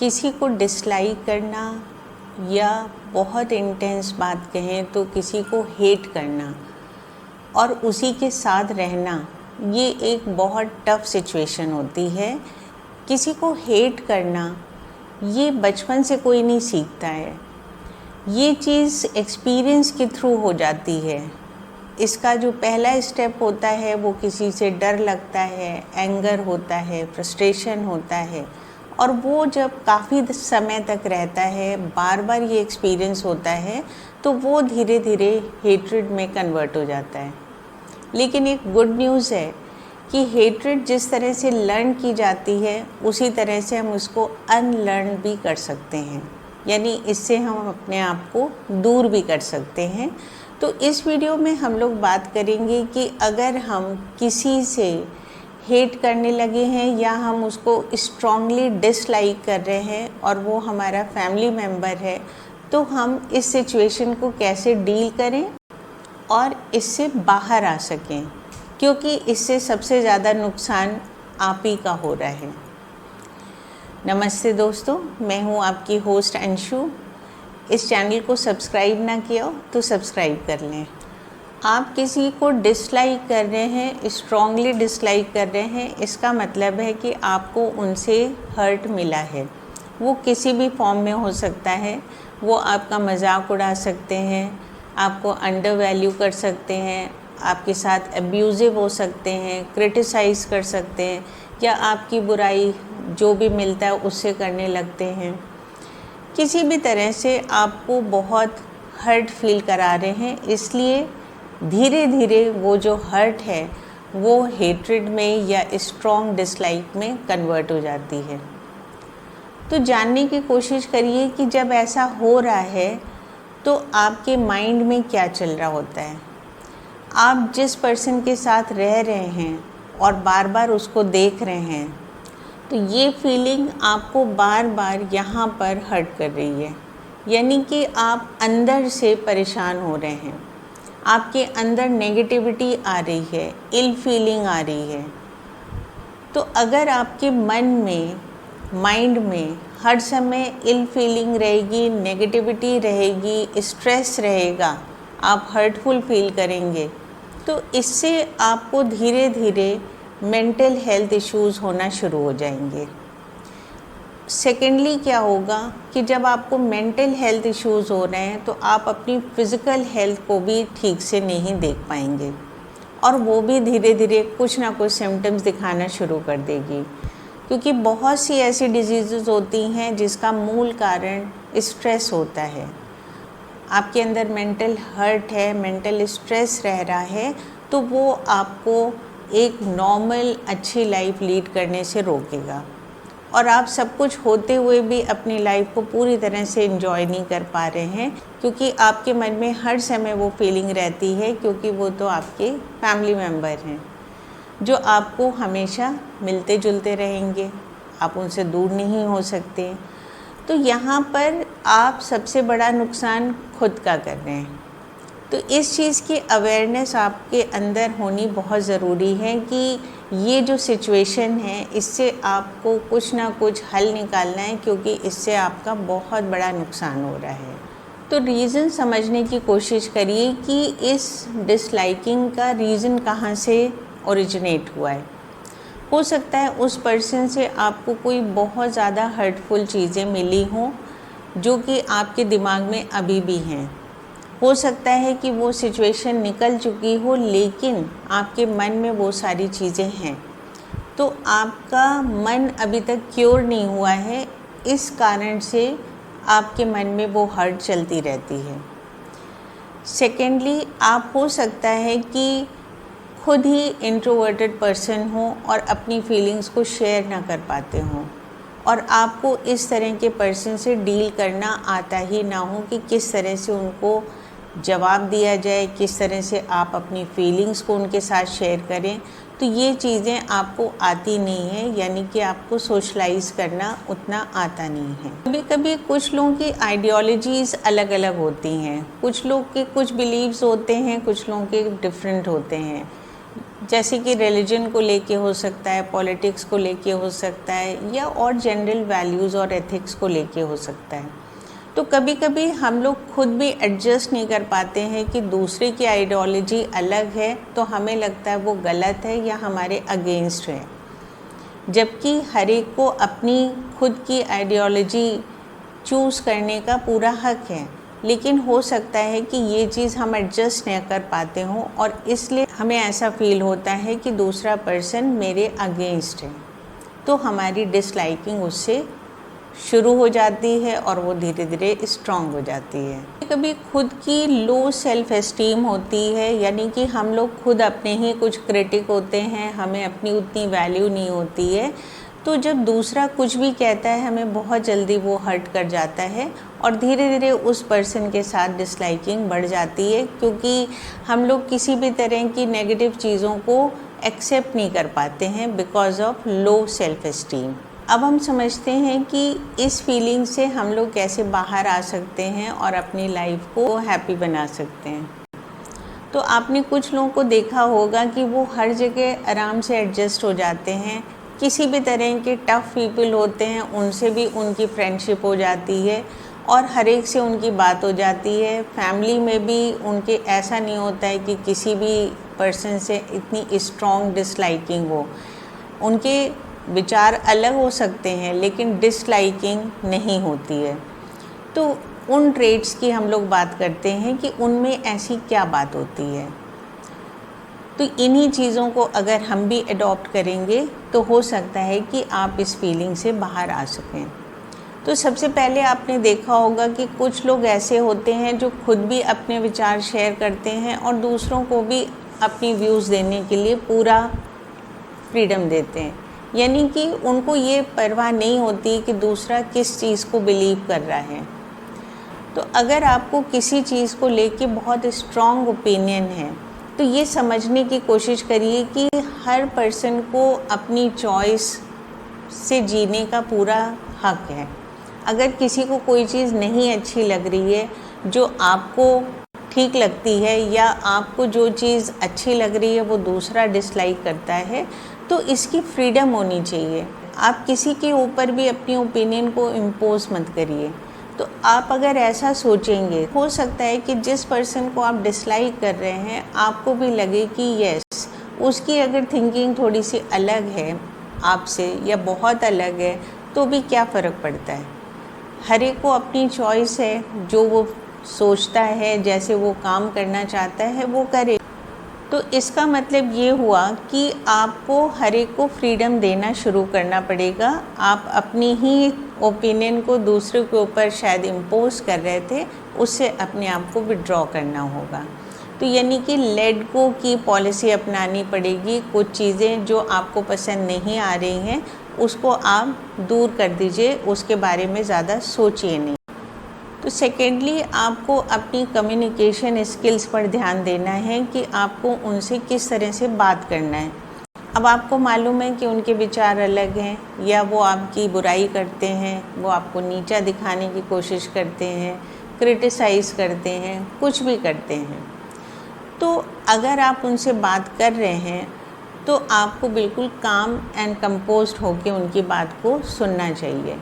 किसी को डिसलाइक करना या बहुत इंटेंस बात कहें तो किसी को हेट करना और उसी के साथ रहना, ये एक बहुत टफ सिचुएशन होती है। किसी को हेट करना ये बचपन से कोई नहीं सीखता है, ये चीज़ एक्सपीरियंस के थ्रू हो जाती है। इसका जो पहला स्टेप होता है वो किसी से डर लगता है, एंगर होता है, फ्रस्ट्रेशन होता है, और वो जब काफ़ी समय तक रहता है, बार बार ये एक्सपीरियंस होता है, तो वो धीरे धीरे हेट्रेड में कन्वर्ट हो जाता है। लेकिन एक गुड न्यूज़ है कि हेट्रेड जिस तरह से लर्न की जाती है उसी तरह से हम उसको अनलर्न भी कर सकते हैं, यानी इससे हम अपने आप को दूर भी कर सकते हैं। तो इस वीडियो में हम लोग बात करेंगे कि अगर हम किसी से हेट करने लगे हैं या हम उसको स्ट्रांगली डिसलाइक कर रहे हैं और वो हमारा फैमिली मेम्बर है, तो हम इस सिचुएशन को कैसे डील करें और इससे बाहर आ सकें, क्योंकि इससे सबसे ज़्यादा नुकसान आप ही का हो रहा है। नमस्ते दोस्तों, मैं हूँ आपकी होस्ट अंशु। इस चैनल को सब्सक्राइब ना किया हो तो सब्सक्राइब कर लें। आप किसी को डिसलाइक कर रहे हैं, स्ट्रांगली डिसलाइक कर रहे हैं, इसका मतलब है कि आपको उनसे हर्ट मिला है। वो किसी भी फॉर्म में हो सकता है। वो आपका मजाक उड़ा सकते हैं, आपको अंडर वैल्यू कर सकते हैं, आपके साथ अब्यूज़िव हो सकते हैं, क्रिटिसाइज़ कर सकते हैं, या आपकी बुराई जो भी मिलता है उससे करने लगते हैं। किसी भी तरह से आपको बहुत हर्ट फील करा रहे हैं, इसलिए धीरे धीरे वो जो हर्ट है वो हेट्रेड में या स्ट्रॉन्ग डिसलाइक में कन्वर्ट हो जाती है। तो जानने की कोशिश करिए कि जब ऐसा हो रहा है तो आपके माइंड में क्या चल रहा होता है। आप जिस पर्सन के साथ रह रहे हैं और बार बार उसको देख रहे हैं, तो ये फीलिंग आपको बार बार यहाँ पर हर्ट कर रही है, यानी कि आप अंदर से परेशान हो रहे हैं, आपके अंदर नेगेटिविटी आ रही है, इल फीलिंग आ रही है। तो अगर आपके मन में, माइंड में हर समय इल फीलिंग रहेगी, नेगेटिविटी रहेगी, स्ट्रेस रहेगा, आप हर्टफुल फील करेंगे, तो इससे आपको धीरे धीरे मेंटल हेल्थ इश्यूज़ होना शुरू हो जाएंगे। सेकेंडली क्या होगा कि जब आपको मेंटल हेल्थ इश्यूज़ हो रहे हैं तो आप अपनी फ़िज़िकल हेल्थ को भी ठीक से नहीं देख पाएंगे, और वो भी धीरे धीरे कुछ ना कुछ सिम्टम्स दिखाना शुरू कर देगी, क्योंकि बहुत सी ऐसी डिजीज़ होती हैं जिसका मूल कारण स्ट्रेस होता है। आपके अंदर मेंटल हर्ट है, मेंटल स्ट्रेस रह रहा है, तो वो आपको एक नॉर्मल अच्छी लाइफ लीड करने से रोकेगा, और आप सब कुछ होते हुए भी अपनी लाइफ को पूरी तरह से एंजॉय नहीं कर पा रहे हैं, क्योंकि आपके मन में हर समय वो फीलिंग रहती है, क्योंकि वो तो आपके फैमिली मेम्बर हैं जो आपको हमेशा मिलते जुलते रहेंगे, आप उनसे दूर नहीं हो सकते। तो यहाँ पर आप सबसे बड़ा नुकसान खुद का कर रहे हैं। तो इस चीज़ की अवेयरनेस आपके अंदर होनी बहुत ज़रूरी है कि ये जो सिचुएशन है इससे आपको कुछ ना कुछ हल निकालना है, क्योंकि इससे आपका बहुत बड़ा नुकसान हो रहा है। तो रीज़न समझने की कोशिश करिए कि इस डिसलाइकिंग का रीज़न कहाँ से ओरिजिनेट हुआ है। हो सकता है उस पर्सन से आपको कोई बहुत ज़्यादा हर्टफुल चीज़ें मिली हों जो कि आपके दिमाग में अभी भी हैं। हो सकता है कि वो सिचुएशन निकल चुकी हो, लेकिन आपके मन में वो सारी चीज़ें हैं, तो आपका मन अभी तक क्योर नहीं हुआ है, इस कारण से आपके मन में वो हर्ट चलती रहती है। सेकेंडली, आप हो सकता है कि खुद ही इंट्रोवर्टेड पर्सन हो और अपनी फीलिंग्स को शेयर ना कर पाते हों, और आपको इस तरह के पर्सन से डील करना आता ही ना हो कि किस तरह से उनको जवाब दिया जाए, किस तरह से आप अपनी फीलिंग्स को उनके साथ शेयर करें। तो ये चीज़ें आपको आती नहीं है, यानी कि आपको सोशलाइज़ करना उतना आता नहीं है। कभी कभी कुछ लोगों की आइडियोलॉजीज़ अलग अलग होती हैं, कुछ लोग के कुछ बिलीव्स होते हैं, कुछ लोगों के डिफरेंट होते हैं। जैसे कि रिलीजन को लेके हो सकता है, पॉलिटिक्स को लेके हो सकता है, या और जनरल वैल्यूज़ और एथिक्स को लेके हो सकता है। तो कभी कभी हम लोग खुद भी एडजस्ट नहीं कर पाते हैं कि दूसरे की आइडियोलॉजी अलग है, तो हमें लगता है वो गलत है या हमारे अगेंस्ट है, जबकि हर एक को अपनी खुद की आइडियोलॉजी चूज़ करने का पूरा हक है। लेकिन हो सकता है कि ये चीज़ हम एडजस्ट नहीं कर पाते हों और इसलिए हमें ऐसा फील होता है कि दूसरा पर्सन मेरे अगेंस्ट है, तो हमारी डिसलाइकिंग उससे शुरू हो जाती है और वो धीरे धीरे स्ट्रॉन्ग हो जाती है। कभी खुद की लो सेल्फ एस्टीम होती है, यानी कि हम लोग खुद अपने ही कुछ क्रिटिक होते हैं, हमें अपनी उतनी वैल्यू नहीं होती है। तो जब दूसरा कुछ भी कहता है हमें बहुत जल्दी वो हर्ट कर जाता है और धीरे धीरे उस पर्सन के साथ डिसलाइकिंग बढ़ जाती है, क्योंकि हम लोग किसी भी तरह की नेगेटिव चीज़ों को एक्सेप्ट नहीं कर पाते हैं because of low self esteem. अब हम समझते हैं कि इस फीलिंग से हम लोग कैसे बाहर आ सकते हैं और अपनी लाइफ को हैप्पी बना सकते हैं। तो आपने कुछ लोगों को देखा होगा कि वो हर जगह आराम से एडजस्ट हो जाते हैं, किसी भी तरह के टफ़ पीपल होते हैं उनसे भी उनकी फ्रेंडशिप हो जाती है और हर एक से उनकी बात हो जाती है। फैमिली में भी उनके ऐसा नहीं होता है कि किसी भी पर्सन से इतनी स्ट्रॉन्ग डिसलाइकिंग हो। उनके विचार अलग हो सकते हैं लेकिन डिसलाइकिंग नहीं होती है। तो उन ट्रेट्स की हम लोग बात करते हैं कि उनमें ऐसी क्या बात होती है। तो इन्हीं चीज़ों को अगर हम भी अडॉप्ट करेंगे तो हो सकता है कि आप इस फीलिंग से बाहर आ सकें। तो सबसे पहले आपने देखा होगा कि कुछ लोग ऐसे होते हैं जो खुद भी अपने विचार शेयर करते हैं और दूसरों को भी अपनी व्यूज़ देने के लिए पूरा फ्रीडम देते हैं, यानी कि उनको ये परवाह नहीं होती कि दूसरा किस चीज़ को बिलीव कर रहा है। तो अगर आपको किसी चीज़ को लेके बहुत स्ट्रॉन्ग ओपिनियन है तो ये समझने की कोशिश करिए कि हर पर्सन को अपनी चॉइस से जीने का पूरा हक है। अगर किसी को कोई चीज़ नहीं अच्छी लग रही है जो आपको ठीक लगती है, या आपको जो चीज़ अच्छी लग रही है वो दूसरा डिसलाइक करता है, तो इसकी फ्रीडम होनी चाहिए। आप किसी के ऊपर भी अपनी ओपिनियन को इम्पोज मत करिए। तो आप अगर ऐसा सोचेंगे, हो सकता है कि जिस पर्सन को आप डिसलाइक कर रहे हैं आपको भी लगे कि यस, उसकी अगर थिंकिंग थोड़ी सी अलग है आपसे या बहुत अलग है, तो भी क्या फ़र्क पड़ता है। हर एक को अपनी चॉइस है, जो वो सोचता है, जैसे वो काम करना चाहता है वो करे। तो इसका मतलब ये हुआ कि आपको हर एक को फ्रीडम देना शुरू करना पड़ेगा। आप अपनी ही ओपिनियन को दूसरे के ऊपर शायद इम्पोज कर रहे थे, उससे अपने आप को विड्रॉ करना होगा। तो यानी कि लेट गो की पॉलिसी अपनानी पड़ेगी। कुछ चीज़ें जो आपको पसंद नहीं आ रही हैं उसको आप दूर कर दीजिए, उसके बारे में ज़्यादा सोचिए नहीं। तो सेकेंडली आपको अपनी कम्युनिकेशन स्किल्स पर ध्यान देना है कि आपको उनसे किस तरह से बात करना है। अब आपको मालूम है कि उनके विचार अलग हैं, या वो आपकी बुराई करते हैं, वो आपको नीचा दिखाने की कोशिश करते हैं, क्रिटिसाइज़ करते हैं, कुछ भी करते हैं। तो अगर आप उनसे बात कर रहे हैं तो आपको बिल्कुल काम एंड कंपोज्ड होकर उनकी बात को सुनना चाहिए,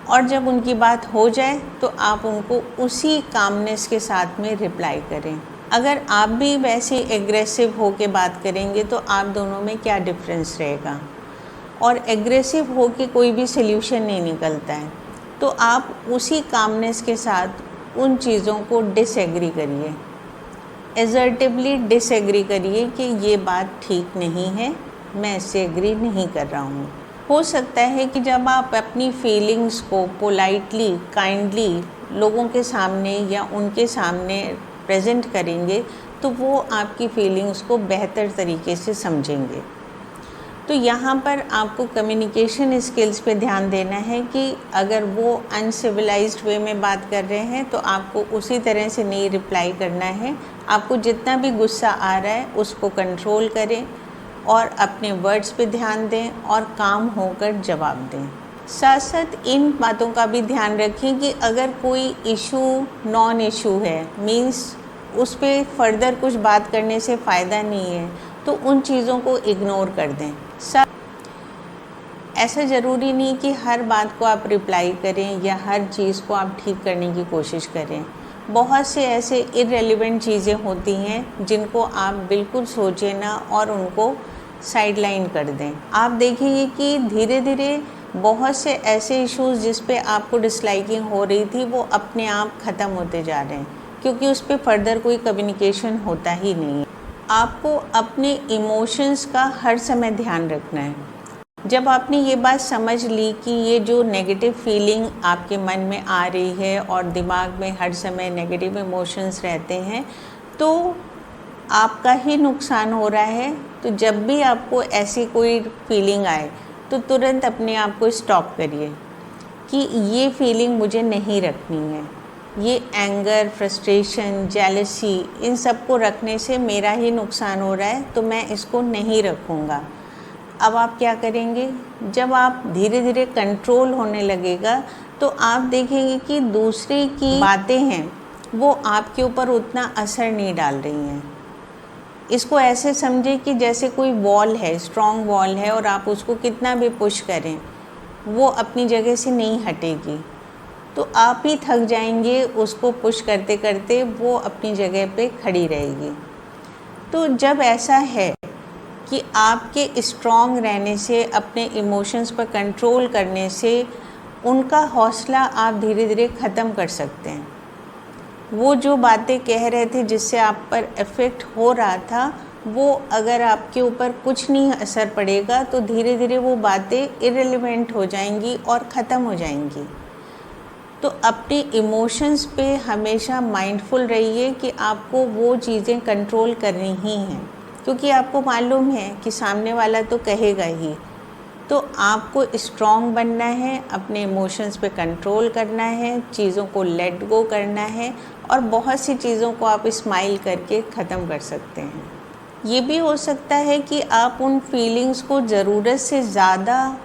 और जब उनकी बात हो जाए तो आप उनको उसी कामनेस के साथ में रिप्लाई करें। अगर आप भी वैसे एग्रेसिव हो के बात करेंगे तो आप दोनों में क्या डिफरेंस रहेगा, और एग्रेसिव हो के कोई भी सल्यूशन नहीं निकलता है। तो आप उसी कामनेस के साथ उन चीज़ों को डिसएग्री करिए, एसर्टिवली डिसएग्री करिए कि ये बात ठीक नहीं है, मैं इससे एग्री नहीं कर रहा हूँ। हो सकता है कि जब आप अपनी फीलिंग्स को पोलाइटली, काइंडली लोगों के सामने या उनके सामने प्रेजेंट करेंगे तो वो आपकी फीलिंग्स को बेहतर तरीके से समझेंगे। तो यहाँ पर आपको कम्युनिकेशन स्किल्स पे ध्यान देना है कि अगर वो अनसिविलाइज्ड वे में बात कर रहे हैं तो आपको उसी तरह से नहीं रिप्लाई करना है। आपको जितना भी गुस्सा आ रहा है उसको कंट्रोल करें और अपने वर्ड्स पे ध्यान दें और काम होकर जवाब दें। साथ साथ इन बातों का भी ध्यान रखें कि अगर कोई इशू नॉन इशू है, मीन्स उस पर फर्दर कुछ बात करने से फ़ायदा नहीं है, तो उन चीज़ों को इग्नोर कर दें। सब ऐसा ज़रूरी नहीं कि हर बात को आप रिप्लाई करें या हर चीज़ को आप ठीक करने की कोशिश करें। बहुत से ऐसे इररिलेवेंट चीज़ें होती हैं जिनको आप बिल्कुल सोचें ना और उनको साइडलाइन कर दें। आप देखेंगे कि धीरे धीरे बहुत से ऐसे इश्यूज़ जिस पे आपको डिसलाइकिंग हो रही थी वो अपने आप ख़त्म होते जा रहे हैं, क्योंकि उस पर फर्दर कोई कम्युनिकेशन होता ही नहीं है। आपको अपने इमोशंस का हर समय ध्यान रखना है। जब आपने ये बात समझ ली कि ये जो नेगेटिव फीलिंग आपके मन में आ रही है और दिमाग में हर समय नेगेटिव इमोशंस रहते हैं, तो आपका ही नुकसान हो रहा है। तो जब भी आपको ऐसी कोई फीलिंग आए तो तुरंत अपने आप को स्टॉप करिए कि ये फीलिंग मुझे नहीं रखनी है। ये एंगर, फ्रस्ट्रेशन, जेलसी, इन सब को रखने से मेरा ही नुकसान हो रहा है, तो मैं इसको नहीं रखूँगा। अब आप क्या करेंगे? जब आप धीरे धीरे कंट्रोल होने लगेगा तो आप देखेंगे कि दूसरे की बातें हैं वो आपके ऊपर उतना असर नहीं डाल रही हैं। इसको ऐसे समझे कि जैसे कोई वॉल है, स्ट्रॉन्ग वॉल है, और आप उसको कितना भी पुश करें वो अपनी जगह से नहीं हटेगी। तो आप ही थक जाएंगे उसको पुश करते करते, वो अपनी जगह पे खड़ी रहेगी। तो जब ऐसा है कि आपके स्ट्रॉन्ग रहने से, अपने इमोशंस पर कंट्रोल करने से उनका हौसला आप धीरे धीरे ख़त्म कर सकते हैं। वो जो बातें कह रहे थे जिससे आप पर इफ़ेक्ट हो रहा था, वो अगर आपके ऊपर कुछ नहीं असर पड़ेगा तो धीरे धीरे वो बातें इररिलेवेंट हो जाएंगी और ख़त्म हो जाएंगी। तो अपने इमोशंस पे हमेशा माइंडफुल रहिए कि आपको वो चीज़ें कंट्रोल करनी ही हैं, क्योंकि आपको मालूम है कि सामने वाला तो कहेगा ही। तो आपको स्ट्रॉन्ग बनना है, अपने इमोशंस पे कंट्रोल करना है, चीज़ों को लेट गो करना है, और बहुत सी चीज़ों को आप स्माइल करके ख़त्म कर सकते हैं। ये भी हो सकता है कि आप उन फीलिंग्स को ज़रूरत से ज़्यादा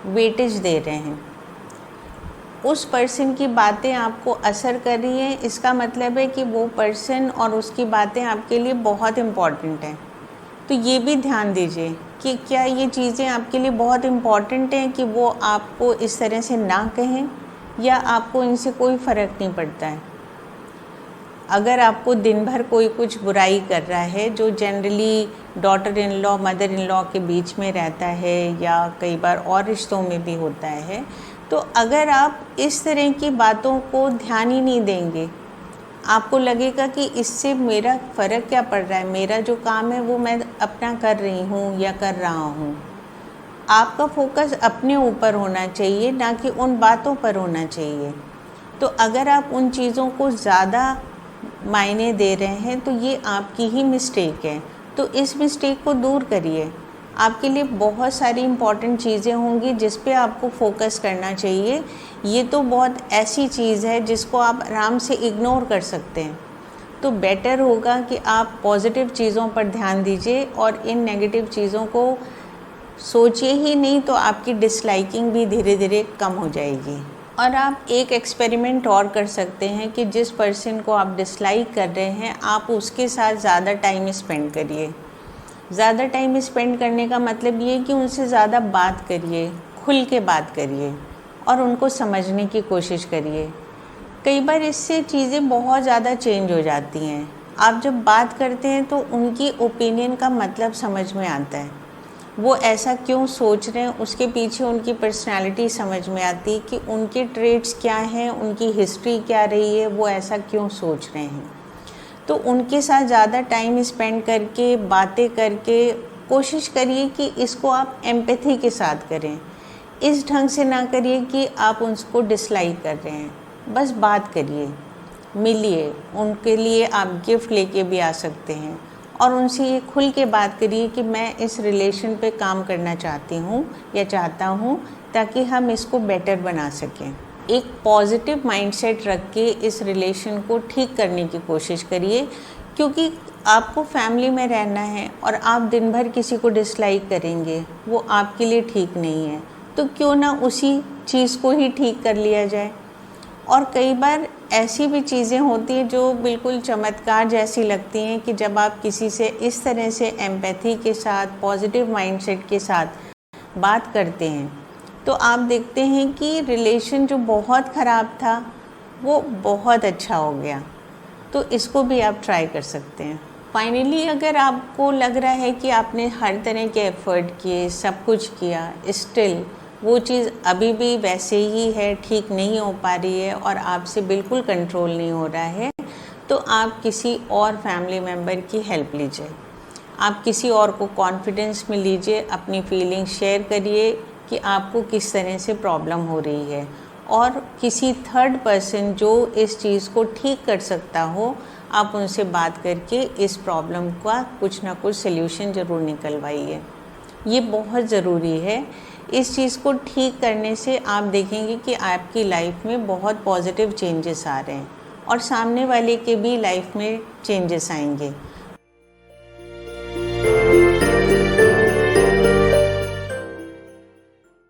वेटेज दे रहे हैं। उस पर्सन की बातें आपको असर कर रही हैं, इसका मतलब है कि वो पर्सन और उसकी बातें आपके लिए बहुत इम्पॉर्टेंट हैं। तो ये भी ध्यान दीजिए कि क्या ये चीज़ें आपके लिए बहुत इम्पॉर्टेंट हैं कि वो आपको इस तरह से ना कहें, या आपको इनसे कोई फ़र्क नहीं पड़ता है। अगर आपको दिन भर कोई कुछ बुराई कर रहा है, जो generally daughter in law, mother in law के बीच में रहता है या कई बार और रिश्तों में भी होता है, तो अगर आप इस तरह की बातों को ध्यान ही नहीं देंगे, आपको लगेगा कि इससे मेरा फ़र्क क्या पड़ रहा है, मेरा जो काम है वो मैं अपना कर रही हूँ या कर रहा हूँ। आपका फोकस अपने ऊपर होना चाहिए, ना कि उन बातों पर होना चाहिए। तो अगर आप उन चीज़ों को ज़्यादा मायने दे रहे हैं तो ये आपकी ही मिस्टेक है। तो इस मिस्टेक को दूर करिए। आपके लिए बहुत सारी इम्पॉर्टेंट चीज़ें होंगी जिस पे आपको फोकस करना चाहिए। ये तो बहुत ऐसी चीज़ है जिसको आप आराम से इग्नोर कर सकते हैं। तो बेटर होगा कि आप पॉजिटिव चीज़ों पर ध्यान दीजिए और इन नेगेटिव चीज़ों को सोचिए ही नहीं, तो आपकी डिसलाइकिंग भी धीरे धीरे कम हो जाएगी। और आप एक एक्सपेरिमेंट और कर सकते हैं कि जिस पर्सन को आप डिसलाइक कर रहे हैं, आप उसके साथ ज़्यादा टाइम स्पेंड करिए। ज़्यादा टाइम स्पेंड करने का मतलब ये कि उनसे ज़्यादा बात करिए, खुल के बात करिए और उनको समझने की कोशिश करिए। कई बार इससे चीज़ें बहुत ज़्यादा चेंज हो जाती हैं। आप जब बात करते हैं तो उनकी ओपिनियन का मतलब समझ में आता है, वो ऐसा क्यों सोच रहे हैं, उसके पीछे उनकी पर्सनालिटी समझ में आती है कि उनके ट्रेट्स क्या हैं, उनकी हिस्ट्री क्या रही है, वो ऐसा क्यों सोच रहे हैं। तो उनके साथ ज़्यादा टाइम स्पेंड करके, बातें करके कोशिश करिए कि इसको आप एम्पैथी के साथ करें। इस ढंग से ना करिए कि आप उनको डिसलाइक कर रहे हैं। बस बात करिए, मिलिए, उनके लिए आप गिफ्ट लेके भी आ सकते हैं और उनसे ये खुल के बात करिए कि मैं इस रिलेशन पे काम करना चाहती हूँ या चाहता हूँ, ताकि हम इसको बेटर बना सकें। एक पॉजिटिव माइंडसेट रख के इस रिलेशन को ठीक करने की कोशिश करिए, क्योंकि आपको फैमिली में रहना है और आप दिन भर किसी को डिसलाइक करेंगे, वो आपके लिए ठीक नहीं है। तो क्यों ना उसी चीज़ को ही ठीक कर लिया जाए। और कई बार ऐसी भी चीज़ें होती हैं जो बिल्कुल चमत्कार जैसी लगती हैं कि जब आप किसी से इस तरह से एम्पैथी के साथ, पॉजिटिव माइंडसेट के साथ बात करते हैं तो आप देखते हैं कि रिलेशन जो बहुत ख़राब था वो बहुत अच्छा हो गया। तो इसको भी आप ट्राई कर सकते हैं। फाइनली अगर आपको लग रहा है कि आपने हर तरह के एफ़र्ट किए, सब कुछ किया, स्टिल वो चीज़ अभी भी वैसे ही है, ठीक नहीं हो पा रही है और आपसे बिल्कुल कंट्रोल नहीं हो रहा है, तो आप किसी और फैमिली मेम्बर की हेल्प लीजिए। आप किसी और को कॉन्फिडेंस में लीजिए, अपनी फीलिंग्स शेयर करिए कि आपको किस तरह से प्रॉब्लम हो रही है, और किसी थर्ड पर्सन जो इस चीज़ को ठीक कर सकता हो, आप उनसे बात करके इस प्रॉब्लम का कुछ ना कुछ सल्यूशन ज़रूर निकलवाइए। ये बहुत ज़रूरी है। इस चीज़ को ठीक करने से आप देखेंगे कि आपकी लाइफ में बहुत पॉजिटिव चेंजेस आ रहे हैं और सामने वाले के भी लाइफ में चेंजेस आएंगे।